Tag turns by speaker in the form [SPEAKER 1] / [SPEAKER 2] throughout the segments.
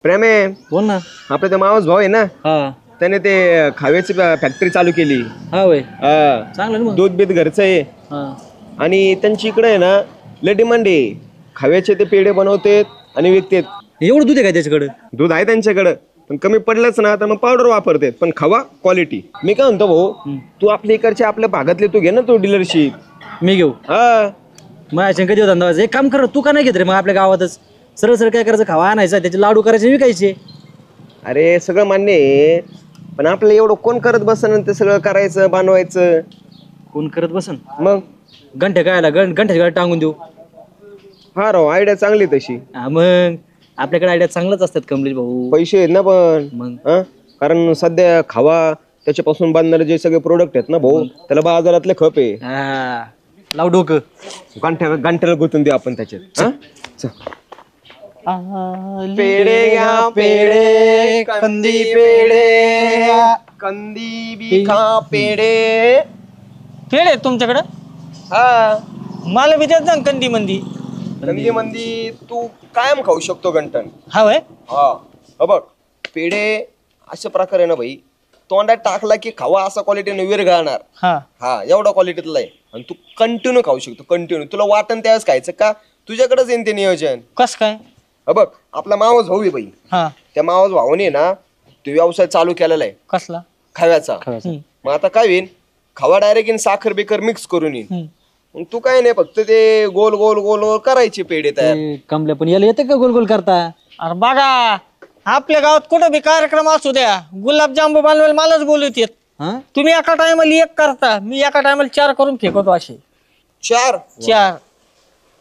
[SPEAKER 1] प्रेम आहे.
[SPEAKER 2] बोल ना.
[SPEAKER 1] आपला ते मावस भाऊ आहे ना,
[SPEAKER 2] हा
[SPEAKER 1] त्याने ते खाव्याची फॅक्टरी चालू केली.
[SPEAKER 2] हा वय
[SPEAKER 1] हा.
[SPEAKER 2] चांगलं ना मग.
[SPEAKER 1] दूध बीत घरचं आहे.
[SPEAKER 2] हा
[SPEAKER 1] आणि त्यांची इकडे आहे ना लय डिमांड आहे. खाव्याचे ते पेढे बनवतात आणि विकतात.
[SPEAKER 2] एवढं दूध आहे का त्याच्याकडे?
[SPEAKER 1] दूध आहे त्यांच्याकडं, पण कमी पडलंच ना तर मग पावडर वापरतात, पण खवा क्वालिटी. मी काय म्हणतो भाऊ, तू आपल्या इकडच्या आपल्या भागातले तू घे ना तू डीलरशिप.
[SPEAKER 2] मी घेऊ?
[SPEAKER 1] हा
[SPEAKER 2] माझ्या कधी होता अंदाज. एक काम कर, तू का नाही घेत रे मग आपल्या गावातच? सरळ सरळ काय करायचं, खावा आणायचा, त्याचे लाडू करायचे, विकायचे.
[SPEAKER 1] अरे सगळं मान्य आहे, पण आपलं एवढं कोण करत बसन ते सगळं करायचं बनवायचं?
[SPEAKER 2] कोण करत बसन?
[SPEAKER 1] मग
[SPEAKER 2] घंटे काय घंट्याच्या गाडी टांगून देऊ.
[SPEAKER 1] हा राव, आयडिया चांगली तशी.
[SPEAKER 2] हा मग आपल्याकडे आयडिया चांगलाच असतात कमलेश भाऊ.
[SPEAKER 1] पैसे आहेत ना पण.
[SPEAKER 2] मग
[SPEAKER 1] हा, कारण सध्या खावा त्याच्यापासून बांधणारे जे सगळे प्रोडक्ट आहेत ना भाऊ, त्याला बाजारातले खप आहे.
[SPEAKER 2] हा लाव डोकं.
[SPEAKER 1] गांठ्याला गुंतून देऊ आपण त्याच्यात. हा? चल.
[SPEAKER 2] पेढे
[SPEAKER 1] घ्या पेढे, कंदी पेढे, कंदी बी खा पेढे.
[SPEAKER 3] पेढे तुमच्याकडं?
[SPEAKER 1] हा,
[SPEAKER 3] मला बी देत ना कंदी मंदी.
[SPEAKER 1] कंदी मंदी तू कायम खाऊ शकतो गंटन.
[SPEAKER 3] हा वय.
[SPEAKER 1] हा बघ, पेढे अशा प्रकारे ना भाई, तोंडात टाकला की खावा असा क्वालिटीने विरघळणार.
[SPEAKER 3] हा
[SPEAKER 1] हा, एवढा क्वालिटीतला आहे. आणि तू कंटिन्यू खाऊ शकतो, कंटिन्यू. तुला वाटण त्यावेळेस खायचं का, तुझ्याकडेच येईन ते नियोजन.
[SPEAKER 3] कस काय?
[SPEAKER 1] बघ, आपला मावस भाऊ आहे बाई,
[SPEAKER 3] हा
[SPEAKER 1] त्या मावस भाऊने ना तो व्यवसाय चालू केलेला आहे
[SPEAKER 3] कसला?
[SPEAKER 1] खव्याचा. मग आता काय होईल, खवा डायरेक्ट इन साखर बिकर मिक्स करून येईल. मग तू काय नाही, फक्त ते गोल गोल गोल गोल करायचे पेढे तयार.
[SPEAKER 2] कमल्या पण याला येते का गोल गोल करता?
[SPEAKER 3] अरे बघा, आपल्या गावात कुठं बी कार्यक्रम असू द्या, गुलाबजांबू बनवायला मलाच बोलत येत. तुम्ही एका टायमाला एक करता, मी एका टायमाला 4 करून फेकतो असे.
[SPEAKER 1] 4?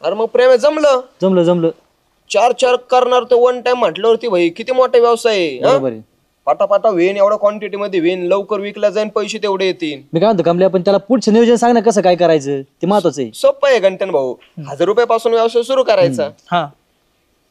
[SPEAKER 1] अरे मग प्रेम जमलं.
[SPEAKER 2] जमलं जमलं.
[SPEAKER 1] 4 करणार तर वन टाइम म्हटल्यावरती भाई किती मोठा व्यवसाय आहे.
[SPEAKER 2] बरोबर आहे.
[SPEAKER 1] पाटा वेन एवढ्या क्वांटिटी मध्ये वेन लवकर विकला जाईल, पैसे तेवढे येतील.
[SPEAKER 2] मी काय म्हणतो कमल्या, पण त्याला पुढचं नियोजन सांग ना, कसं काय करायचं ते महत्वाचं आहे.
[SPEAKER 1] सोपं आहे गंटन भाऊ. 1000 रुपयापासून व्यवसाय सुरू करायचा.
[SPEAKER 3] हा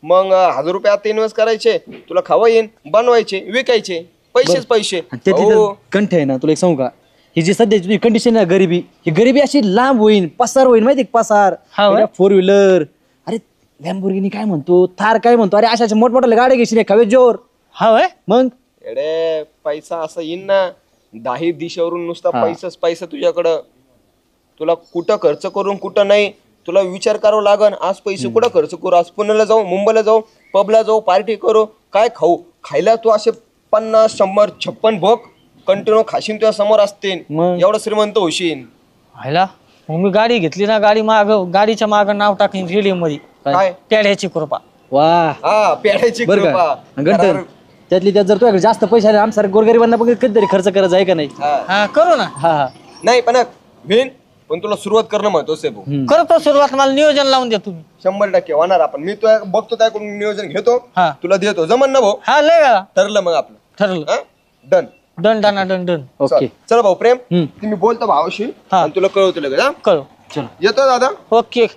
[SPEAKER 1] मग 1000 रुपये आता इन्व्हेस्ट करायचे, तुला खावा येईन, बनवायचे, विकायचे, पैसेच पैसे.
[SPEAKER 2] त्यातली कंठ आहे ना, तुला एक सांगू का, ही जी सध्याची कंडिशन आहे गरिबी, ही गरिबी अशी लांब होईल, पसार होईल, माहिती पसार. 4 व्हीलर, अरे लॅम्बोर्गिनी काय म्हणतो, थार काय म्हणतो, अरे अशा मोठमोठ्या गाड्या घेशील खवे जोर.
[SPEAKER 3] हा वय.
[SPEAKER 2] मग
[SPEAKER 1] एडे पैसा असं येईन ना, 10 दिशेवरून नुसता पैसाच पैसा तुझ्याकडं. तुला कुठं खर्च करून कुठं नाही, तुला विचार करावा लागन. आज पैसे कुठं खर्च करू, आज पुण्याला जाऊ, मुंबईला जाऊ, पबला जाऊ, पार्टी करू, काय खाऊ. खायला तू असे 50, 100, 56 भोग कंटिन्यू खाशीन, तुझ्या समोर असतील, एवढं श्रीमंत होशील.
[SPEAKER 3] व्हायला मग मी गाडी घेतली ना, गाडीच्या माग नाव टाकीन रेडियम मध्ये,
[SPEAKER 1] काय
[SPEAKER 3] पेढ्याची कृपा.
[SPEAKER 2] वा,
[SPEAKER 1] हा, पेढ्याची कृपा.
[SPEAKER 2] गंठन त्यातली त्यात जर तुझ्याकडे जास्त पैसे आले, आमसारख्या गोरगरिबांना पण कधीतरी खर्च करायचा आहे का नाही?
[SPEAKER 3] हा करू ना.
[SPEAKER 2] हा
[SPEAKER 1] नाही पण तुला सुरुवात करणं महत्वाचं आहे भाऊ.
[SPEAKER 3] करतो सुरुवात, मला नियोजन लावून द्या तुम्ही.
[SPEAKER 1] 100% होणार. आपण मी तुला बघतो, त्याकडून नियोजन घेतो,
[SPEAKER 3] हा
[SPEAKER 1] तुला देतो. जमन ना भाऊ?
[SPEAKER 3] हा लय वेळा
[SPEAKER 1] ठरलं मग आपलं.
[SPEAKER 3] ठरलं.
[SPEAKER 1] Done.
[SPEAKER 3] Done done done.
[SPEAKER 2] Okay
[SPEAKER 1] चल भाऊ प्रेम, तुम्ही बोलतो भावाशी आणि तुला कळवतो लगेच. हा,
[SPEAKER 3] कळव.
[SPEAKER 2] चलो
[SPEAKER 1] येतो दादा.
[SPEAKER 3] ओके.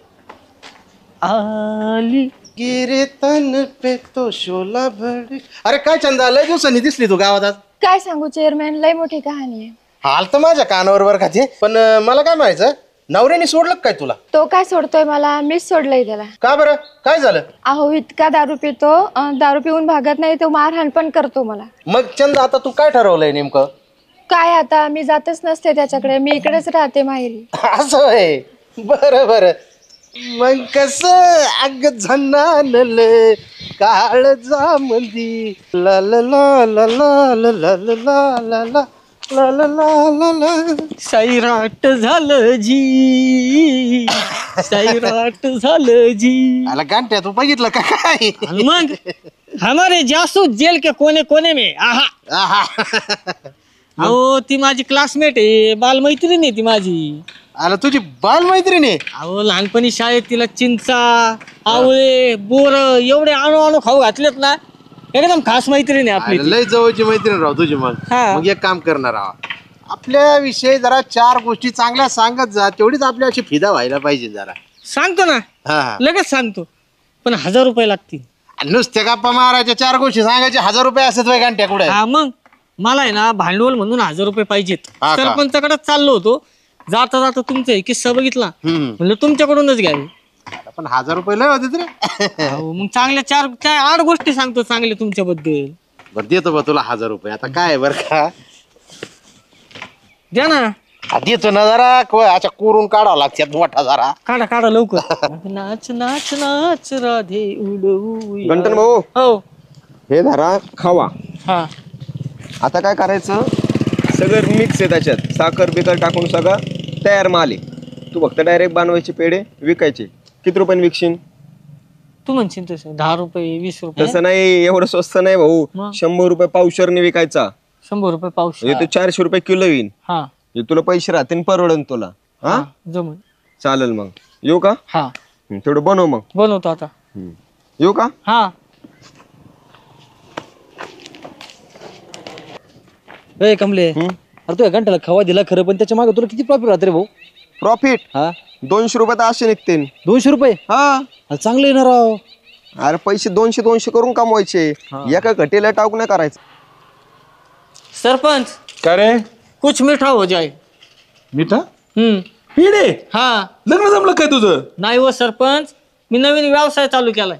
[SPEAKER 3] आली
[SPEAKER 4] गिरे तन पे तो शोला भड. अरे काय चंदा, लय दिवसांनी दिसली तू गावात आज.
[SPEAKER 5] काय सांगू चेअरमॅन, लय मोठी कहाणी आहे.
[SPEAKER 4] हाल तर माझ्या कानावर बर का ते, पण मला काय म्हणायचं, नवऱ्याने सोडलं काय तुला?
[SPEAKER 5] तो काय सोडतोय मला, मीच सोडलंय त्याला.
[SPEAKER 4] का बरं, काय झालं?
[SPEAKER 5] अहो इतका दारू पितो, दारू पिऊन भागत नाही तो, मारहाण पण करतो मला.
[SPEAKER 4] मग चंदा, आता तू काय ठरवलंय नेमकं?
[SPEAKER 5] काय आता, मी जातच नसते त्याच्याकडे, मी इकडेच राहते माहेरी.
[SPEAKER 4] असं आहे. बरं बरं. मग कस अग झन्नानल काळ जा मंदी ला ला ला ला ला ला ला ला ला ला ला ला ला ला.
[SPEAKER 3] सैराट झालं जी, सैराट झालं जी.
[SPEAKER 4] आला गांठ्या, तू बघितलं का काय?
[SPEAKER 3] आणि मग हमारे जासूस जेल के कोने कोने में. आहा. अहो ती माझी क्लासमेट आहे, बालमैत्रीण आहे ती माझी.
[SPEAKER 4] आला तुझी बालमैत्रिणी?
[SPEAKER 3] अहो लहानपणी शाळेत तिला चिंचा, आवळे, बोर एवढे आणू खाऊ घातलेत ना, एकदम खास मैत्रीण आहे आपली.
[SPEAKER 4] लय जवळची मैत्रीण राव तुझी. मग एक काम करणार आहोत, आपल्या विषयी जरा 4 गोष्टी चांगल्या सांगत जा, तेवढीच आपल्या अशी फिदा व्हायला पाहिजे जरा.
[SPEAKER 3] सांगतो ना, लगेच सांगतो, पण 1000 रुपये लागतील.
[SPEAKER 4] नुसत्या गप्पा मारायच्या, 4 गोष्टी सांगायचे, 1000 रुपये असत वय घंट्या कुठे?
[SPEAKER 3] हा मग मला आहे ना भांडवल म्हणून 1000 रुपये पाहिजेत. सरपंचाकडे चाललो होतो, जाता जाता तुमचा किस्सा बघितला, म्हणलं तुमच्याकडूनच घ्यावे.
[SPEAKER 4] पण 1000 रुपये लय होते रे.
[SPEAKER 3] अहो, मग चांगल्या 8 गोष्टी सांगतो चांगल्या तुमच्याबद्दल.
[SPEAKER 4] बरं देतो बा तुला 1000 रुपये. आता काय बरं का
[SPEAKER 3] द्या ना.
[SPEAKER 4] देतो ना जरा अच्छा कोरून काढावं लागतात मोठा जरा.
[SPEAKER 3] काढा लवकर. नाच नाच नाच राधे उडवू.
[SPEAKER 1] गंटन भाऊ
[SPEAKER 3] हो.
[SPEAKER 1] हे धरा खावा.
[SPEAKER 3] हा.
[SPEAKER 1] आता काय करायचं, सगळं मिक्स आहे त्याच्यात, साखर बिकर टाकून सगळं तयार माल आहे. तू फक्त डायरेक्ट बनवायचे पेढे विकायचे. किती रुपयाने विकशील?
[SPEAKER 3] तू म्हणशील तसं 10 रुपये 20 रुपये.
[SPEAKER 1] तसं नाही, एवढं स्वस्त नाही भाऊ.
[SPEAKER 3] मग?
[SPEAKER 1] 100 रुपये पावशरने विकायचा.
[SPEAKER 3] 100 रुपये पाऊस.
[SPEAKER 1] हे तर 400 रुपये किलो येईन.
[SPEAKER 3] हा.
[SPEAKER 1] हे तुला पैसे राहतील, परवडन तुला. हा
[SPEAKER 3] जमून.
[SPEAKER 1] चालेल मग येऊ का?
[SPEAKER 3] हा
[SPEAKER 1] तेवढं बनव मग.
[SPEAKER 3] बनवतो आता.
[SPEAKER 1] येऊ का?
[SPEAKER 3] हा.
[SPEAKER 2] ए कमले, अरे तू घंट्याला खवा दिला खरं, पण त्याच्या मागे तुला किती प्रॉफिट राहते रे भाऊ?
[SPEAKER 1] प्रॉफिट
[SPEAKER 2] हा
[SPEAKER 1] 200 रुपये तर असे निघते.
[SPEAKER 2] 200 रुपये?
[SPEAKER 1] हा
[SPEAKER 2] अरे चांगलं येणार राव.
[SPEAKER 1] अरे पैसे 200 करून कमवायचे. एका घटीला टाक नाही करायचं.
[SPEAKER 3] सरपंच
[SPEAKER 6] काय रे?
[SPEAKER 3] कुछ मीठा हो जाए.
[SPEAKER 6] मिठा
[SPEAKER 3] हम्म.
[SPEAKER 6] पिढे
[SPEAKER 3] हा.
[SPEAKER 6] लग्न जमलं काय तुझं?
[SPEAKER 3] नाही हो सरपंच, मी नवीन व्यवसाय चालू केलाय.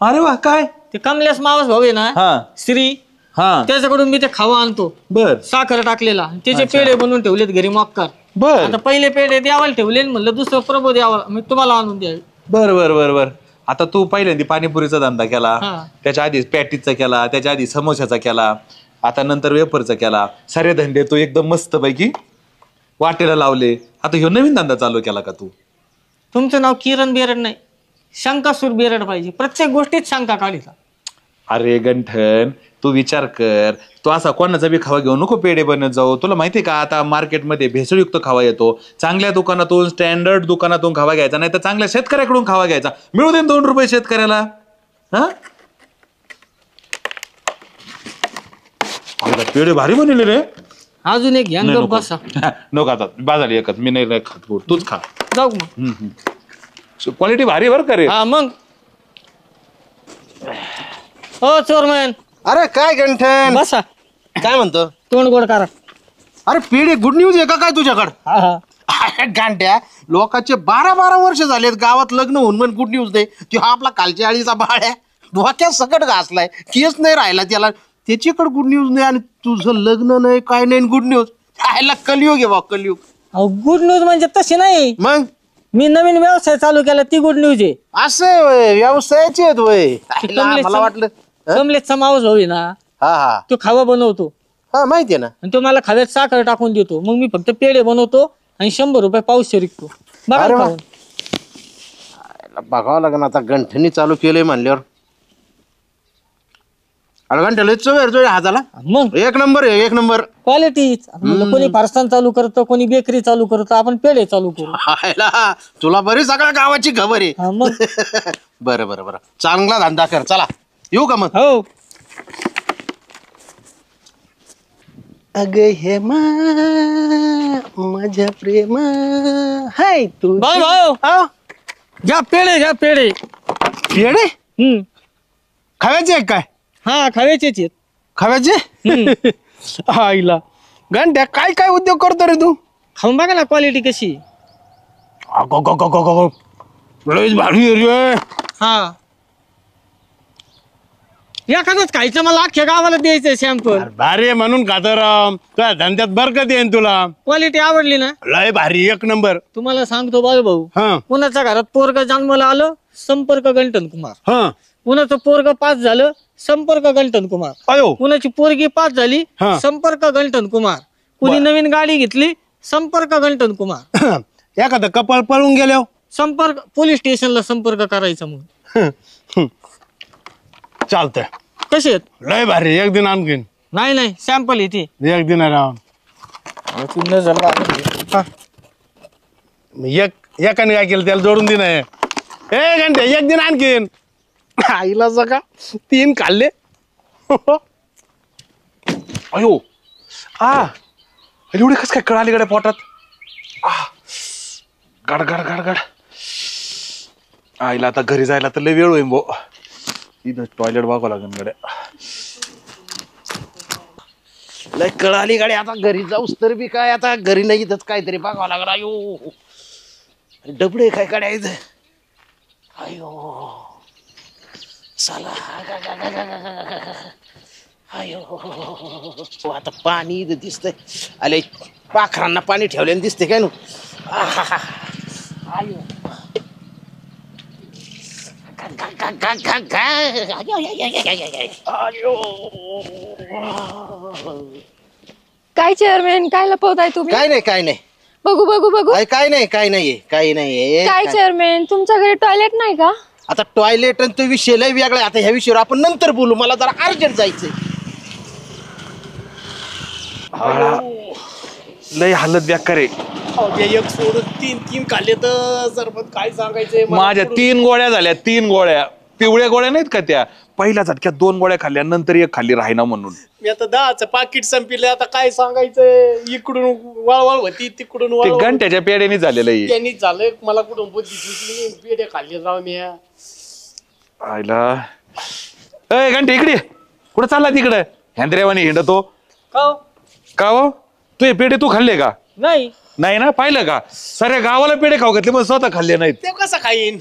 [SPEAKER 6] अरे वा, काय?
[SPEAKER 3] ते कमलेश मावस भाऊ आहे ना,
[SPEAKER 6] हा
[SPEAKER 3] श्री,
[SPEAKER 6] हा
[SPEAKER 3] त्याच्याकडून मी ते खावा आणतो,
[SPEAKER 6] बर
[SPEAKER 3] साखर टाकलेला. त्याचे पेढे बनवून ठेवलेत घरी मॉक्कर.
[SPEAKER 6] बर
[SPEAKER 3] आता पहिले पेढे द्यावाला ठेवले, म्हणलं दुसरं प्रभू द्यावा, मी तुम्हाला आणून द्यावे.
[SPEAKER 6] बर बर बर बर आता तू पहिल्यांदा पाणीपुरीचा धंदा केला,
[SPEAKER 3] हा.
[SPEAKER 6] त्याच्या आधी पॅटीचा केला, त्याच्या आधी समोशाचा केला, आता नंतर वेफरचा केला. सारे धंदे तू एकदम मस्त पैकी वाटेला लावले. आता ह्यो नवीन धंदा चालू केला का तू?
[SPEAKER 3] तुमचं नाव किरण बेरड नाही, शंकासूर बेरड पाहिजे. प्रत्येक गोष्टीत शंका काढिता.
[SPEAKER 6] अरे गंठन, तू विचार कर, तू असा कोणाचा बी खावा घेऊ नको पेढे बनत जाऊ. तुला माहितीये का आता मार्केटमध्ये भेसळयुक्त खावा येतो. चांगल्या दुकानातून, स्टँडर्ड दुकानातून खावा घ्यायचा, नाही तर चांगल्या शेतकऱ्याकडून खावा घ्यायचा. मिळू दे 2 रुपये शेतकऱ्याला. हा पेढे भारी बनवले रे.
[SPEAKER 3] अजून एक घ्या
[SPEAKER 6] नाही,
[SPEAKER 3] गप
[SPEAKER 6] नको.
[SPEAKER 3] बसा.
[SPEAKER 6] नको आता बाजारी एकच मी नाही खात गोड. तूच खा.
[SPEAKER 3] जाऊ मग.
[SPEAKER 6] क्वालिटी भारी बर का रे.
[SPEAKER 3] हा मग. हो चोरमॅन,
[SPEAKER 4] अरे काय गंठन,
[SPEAKER 3] बसा.
[SPEAKER 4] काय म्हणतो?
[SPEAKER 3] तोंड गोड करा.
[SPEAKER 4] अरे पेढे गुड न्यूज आहे का काय तुझ्याकडे?
[SPEAKER 3] हा हा.
[SPEAKER 4] गांड्या, लोकांचे 12 वर्ष झालेत गावात लग्न होऊन पण गुड न्यूज नाही. तो हा आपला कालच्या आळीचा बाळ आहे, डोक्यात सकट घासलाय, केस नाही राहिला त्याला, त्याच्याकडे गुड न्यूज नाही आणि तुझं लग्न नाही काय नाही गुड न्यूज. आयला कलियुग आहे बा, कलियुग.
[SPEAKER 3] अहो गुड न्यूज म्हणजे तशी नाही,
[SPEAKER 4] मग
[SPEAKER 3] मी नवीन व्यवसाय चालू केला ती गुड न्यूज आहे.
[SPEAKER 4] असं व्यवसायाचे आहेत वय. मला वाटलं
[SPEAKER 3] कमलेशचा मावस भाऊ आहे ना,
[SPEAKER 4] हा हा
[SPEAKER 3] तो खावा बनवतो
[SPEAKER 4] हा माहितीये ना.
[SPEAKER 3] आणि तो मला खाव्यात साखर टाकून देतो. मग मी फक्त पेढे बनवतो आणि 100 रुपये पाऊस विकतो. बघा
[SPEAKER 4] अरे वा.
[SPEAKER 3] खाऊन.
[SPEAKER 4] बघावं लागेल आता, गंठनी चालू केलंय म्हणल्यावर. अरे गंठन चोर हाताला
[SPEAKER 3] मग
[SPEAKER 4] एक नंबर आहे, एक नंबर.
[SPEAKER 3] क्वालिटी. कोणी फारसान चालू करतो, कोणी बेकरी चालू करतो, आपण पेढे चालू करू.
[SPEAKER 4] हायला, तुला बरी सगळ्या गावाची खबर आहे.
[SPEAKER 3] हा, मग.
[SPEAKER 4] बरं बरं बरं, चांगला धंदा कर. चला येऊ का मग?
[SPEAKER 3] हो.
[SPEAKER 4] अग हे माझ्या प्रेमा हाय तू.
[SPEAKER 3] भाऊ भाऊ, घ्या पेढे, घ्या पेढे.
[SPEAKER 4] पेढे
[SPEAKER 3] हम्म.
[SPEAKER 4] खाव्याचे आहे काय?
[SPEAKER 3] हा खाव्याचेच आहेत.
[SPEAKER 4] खाव्याचे? आईला गंठ्या, काय काय उद्योग करतो रे तू?
[SPEAKER 3] खाऊन बघा ना क्वालिटी कशी.
[SPEAKER 4] लयच भारी आहे रे.
[SPEAKER 3] हा एखादंच खायचं, मला अख्ख्या गावाला द्यायचंय सॅम्पल.
[SPEAKER 4] भारी आहे म्हणून खातो राम, तुझ्या धंद्यात बरकत येईन तुला.
[SPEAKER 3] क्वालिटी आवडली ना?
[SPEAKER 4] लय भारी, एक नंबर.
[SPEAKER 3] तुम्हाला सांगतो बाळू भाऊ,
[SPEAKER 4] हा
[SPEAKER 3] कुणाच्या घरात पोरग जन्माला आलं, संपर्क गंटन कुमार.
[SPEAKER 4] हा.
[SPEAKER 3] कुणाचं पोरग पास झालं, संपर्क गंटन कुमार.
[SPEAKER 4] अयो.
[SPEAKER 3] कुणाची पोरगी पास झाली,
[SPEAKER 4] हा.
[SPEAKER 3] संपर्क गंटन कुमार. कुणी नवीन गाडी घेतली, संपर्क गंटन कुमार.
[SPEAKER 4] एखादं कपाळ पळून गेलो,
[SPEAKER 3] संपर्क पोलीस स्टेशनला संपर्क करायचा. मग
[SPEAKER 4] चालतंय.
[SPEAKER 3] कसे आहेत?
[SPEAKER 4] लय भारी, एक दिन आणखीन.
[SPEAKER 3] नाही नाही सॅम्पल येते.
[SPEAKER 4] एक दिन राम. एकाने काय केलं त्याला जोडून दिन आहे. ए घंटे, एक दिन आणखीन. आईला सका 3 खाल्ले.
[SPEAKER 6] अयो एवढी कस काय कळाली गड्या पोटात? गाड गाड गाड गाड. आईला आता घरी जायला तर लय वेळ होईल भो. इथं टॉयलेट बघावं लागेल गड्या.
[SPEAKER 4] लय कळाली गाडी. आता घरी जाऊस तर बी काय, आता घरी नाही इथंच काहीतरी बघावं लागला. अयो डबडे काय काढायचं. अयो चला अयो आता पाणी इथं दिसतंय. अरे पाखरांना पाणी ठेवल्याने दिसते काय नु. अयो
[SPEAKER 5] काय चेअरमॅन काय लपवताय तुम्ही?
[SPEAKER 4] काय नाही काय नाही.
[SPEAKER 5] बघू बघू बघू.
[SPEAKER 4] काय नाही काय नाहीये काही नाहीये.
[SPEAKER 5] काय चेअरमॅन तुमच्या घरी टॉयलेट नाही का?
[SPEAKER 4] आता टॉयलेट आणि तो विषय लय वेगळा आहे. आता ह्या विषयावर आपण नंतर बोलू. मला जरा अर्जंट जायचंय.
[SPEAKER 6] लय हालत बेकार आहे.
[SPEAKER 4] एक सोडून तीन खाल्ले तर सरपंच काय सांगायचंय मला.
[SPEAKER 6] माझ्या 3 गोळ्या झाल्या, 3 गोळ्या. पिवळ्या गोळ्या नाहीत का त्या? पहिल्या झटक्यात 2 गोळ्या खाल्ल्या, नंतर एक खाल्ली राहिना म्हणून.
[SPEAKER 4] मी आता 10चं पाकिट संपलं. आता काय सांगायचंय. इकडून वळवळ होती तिकडून
[SPEAKER 6] ते
[SPEAKER 4] वळवळ.
[SPEAKER 6] घंट्याच्या पेड्याने झालेलं आहे.
[SPEAKER 4] त्यांनी झालं मला कुठून बुद्धी सुचली. पेढे खाल्ले राव मी.
[SPEAKER 6] आयला ए घंटे इकडे कुठं चालला तिकडे? हॅन्द्रेवानी हिंडतो का हो? तू हे पेढे तू खाल्ले का?
[SPEAKER 3] नाही
[SPEAKER 6] नाही ना, पाहिलं का? साऱ्या गावाला पेढे खाऊ घातले, मग स्वतः खाल्ले नाहीत.
[SPEAKER 4] ते कसं खाईन.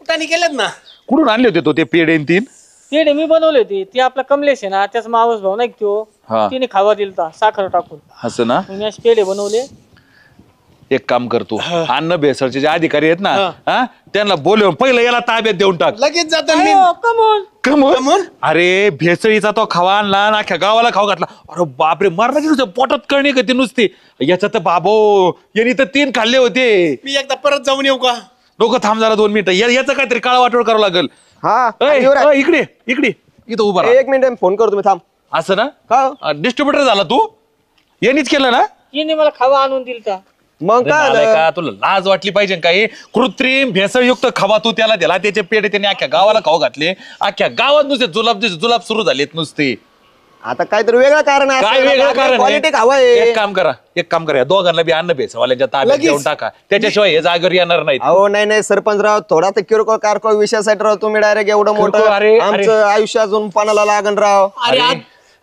[SPEAKER 4] कुठाने केलेत ना.
[SPEAKER 6] कुठून आणले होते तो ते पेढे 3?
[SPEAKER 3] पेढे मी बनवले होते. ती आपला कमलेश आहे ना, त्याचा मावस भाऊ नाही तो,
[SPEAKER 6] हा.
[SPEAKER 3] तिने खावा दिलता साखर टाकून.
[SPEAKER 6] असं ना.
[SPEAKER 3] मग मी असे पेढे बनवले.
[SPEAKER 6] एक काम करतो, अन्न भेसळचे जे अधिकारी आहेत ना, हा, त्यांना बोलवून पहिलं याला ताब्यात देऊन टाक.
[SPEAKER 4] लगेच जातो मी.
[SPEAKER 6] कमून अरे भेसळीचा तो खावा आणला आणि अख्ख्या गावाला खाऊ घातला. अरे बापरे, मरणाची नुसते पोटात कळणी का ती नुसती. याच्यात तर बाबो यांनी तर 3 खाल्ले होते.
[SPEAKER 4] मी एकदा परत जाऊन येऊ का?
[SPEAKER 6] लोक थांब जरा 2 मिनिटं. याचं काहीतरी काळा वाटोळ करावं लागेल.
[SPEAKER 1] हा
[SPEAKER 6] इकडे इकडे इथं उभा राहा.
[SPEAKER 1] 1 मिनिट फोन करतो मी, थांब.
[SPEAKER 6] असं ना, डिस्ट्रीब्युटर झाला तू? यांनीच केलं ना?
[SPEAKER 3] तिने मला खावा आणून दिलता.
[SPEAKER 1] मग काय
[SPEAKER 6] आलंय
[SPEAKER 1] आलं?
[SPEAKER 6] का? तुला लाज वाटली पाहिजे काही. कृत्रिम भेसळयुक्त खावा तू त्याला दिला, त्याचे पेढे त्याने अख्ख्या गावाला खाऊ घातले. अख्ख्या गावात नुसते जुलाब सुरू झालेत नुसते.
[SPEAKER 1] आता काहीतरी वेगळं कारण आहे.
[SPEAKER 6] काय वेगळं कारण
[SPEAKER 1] क्वालिटी
[SPEAKER 6] आहे?
[SPEAKER 1] हवं
[SPEAKER 6] एक काम करा या दोघांना बी अन्न भेसळवाल्यांच्या ताब्यात देऊन टाका. त्याच्याशिवाय हे जागेवर येणार नाहीत.
[SPEAKER 1] अहो नाही सरपंचराव, थोडा तर किरकोळ कारकोळ विषयासाठी राव तुम्ही डायरेक्ट एवढं मोठं
[SPEAKER 6] अरे,
[SPEAKER 1] आमचं आयुष्य अजून पानाला लागण राव.
[SPEAKER 6] अरे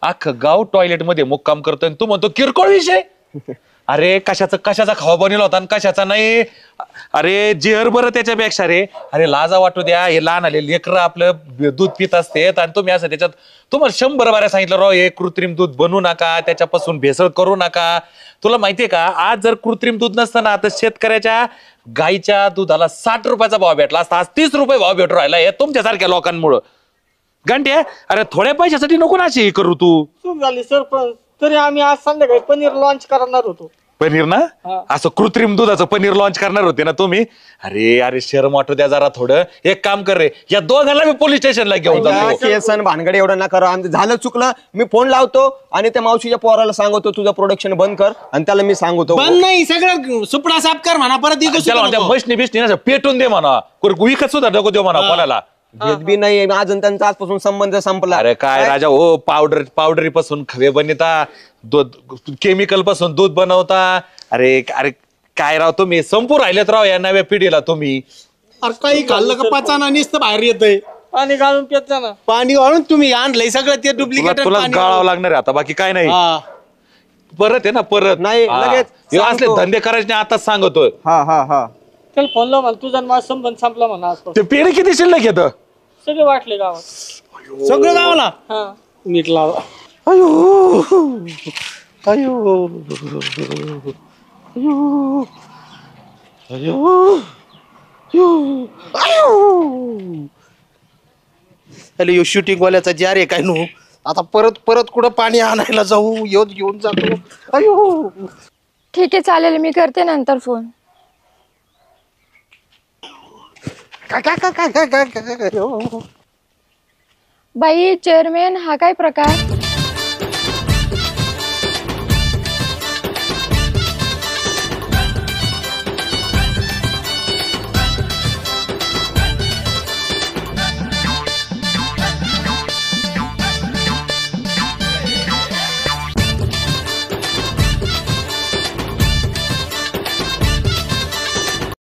[SPEAKER 6] अख्खं गाव टॉयलेट मध्ये मुक्काम करतोय आणि तू म्हणतो किरकोळ विषय. अरे कशाचा खावा बनवला होता आणि कशाचा नाही. अरे जेहर बरं त्याच्यापेक्षा रे. अरे लाजा वाटू द्या. हे लहान आले लेकरं आपलं दूध पित असते आणि तुम्ही असं त्याच्यात तुम्हाला 100 बाऱ्या सांगितलं राव हे कृत्रिम दूध बनवू नका, त्याच्यापासून भेसळ करू नका. तुला माहितीये का, आज जर कृत्रिम दूध नसतं ना तर शेतकऱ्याच्या गाईच्या दुधाला 60 रुपयाचा भाव भेटला असता. आज 30 रुपये भाव भेटू राहिला हे तुमच्यासारख्या लोकांमुळं. घंटे अरे थोड्या पैशासाठी नको ना अशी करू तू.
[SPEAKER 3] चूक झाली सरपंच. तरी आम्ही आज संध्याकाळी पनीर लॉन्च करणार होतो.
[SPEAKER 6] पनीर ना, असं कृत्रिम दुधाचं पनीर लॉन्च करणार होते ना तुम्ही. अरे शरम वाटू द्या जरा थोडं. एक काम कर रे, या दोघांना मी पोलीस स्टेशनला घेऊन जातो.
[SPEAKER 1] केसन भानगडे एवढं ना करा. आमचं झालं चुकलं. मी फोन लावतो आणि त्या मावशीच्या पोराला सांगतो तुझं प्रोडक्शन बंद कर, आणि त्याला मी सांगतो
[SPEAKER 4] पण नाही सगळं सुपडा साफ कर म्हणा. परत
[SPEAKER 6] मशनी बिशनी ना पेटून दे म्हणा. विकत सुद्धा नको देऊ म्हणा कोणाला.
[SPEAKER 1] घेत बी नाही अजून त्यांचा आजपासून संबंध संपला.
[SPEAKER 6] अरे काय राजा हो, पावडरी पासून खवे बनवता, दूध केमिकल पासून दूध बनवता. अरे काय राव तुम्ही संपू राहिलेत राव या नव्या पिढीला तुम्ही.
[SPEAKER 4] अरे काही खाल्लं का पचाना नुसतं बाहेर येतंय.
[SPEAKER 3] पाणी घालून पित जा ना.
[SPEAKER 4] पाणी वाळून तुम्ही आणलंय सगळं ते डुप्लिकेट.
[SPEAKER 6] तुला गाळावं लागणार आहे आता, बाकी काय नाही. परत आहे ना परत
[SPEAKER 1] नाही, लगेच
[SPEAKER 6] हे असले
[SPEAKER 1] सांगतो.
[SPEAKER 6] धंदे करायचे नाही आताच सांगतोय.
[SPEAKER 1] हा
[SPEAKER 3] चल फोन लाव मला, तुझा माझा संबंध संपला म्हणा आजपासून.
[SPEAKER 6] ते पेढे किती शिल्लक येतं?
[SPEAKER 3] सगळे वाटले गावात.
[SPEAKER 4] सगळं गावाला
[SPEAKER 3] हा नीट लावा.
[SPEAKER 4] अरे शूटिंग वाल्याचा जार आहे काय नु. आता परत कुठं पाणी आणायला जाऊ. घेऊन जातो. अयो
[SPEAKER 5] ठीक आहे चालेल, मी करते नंतर फोन.
[SPEAKER 4] काय
[SPEAKER 5] बाई चेअरमॅन हा काय प्रकार?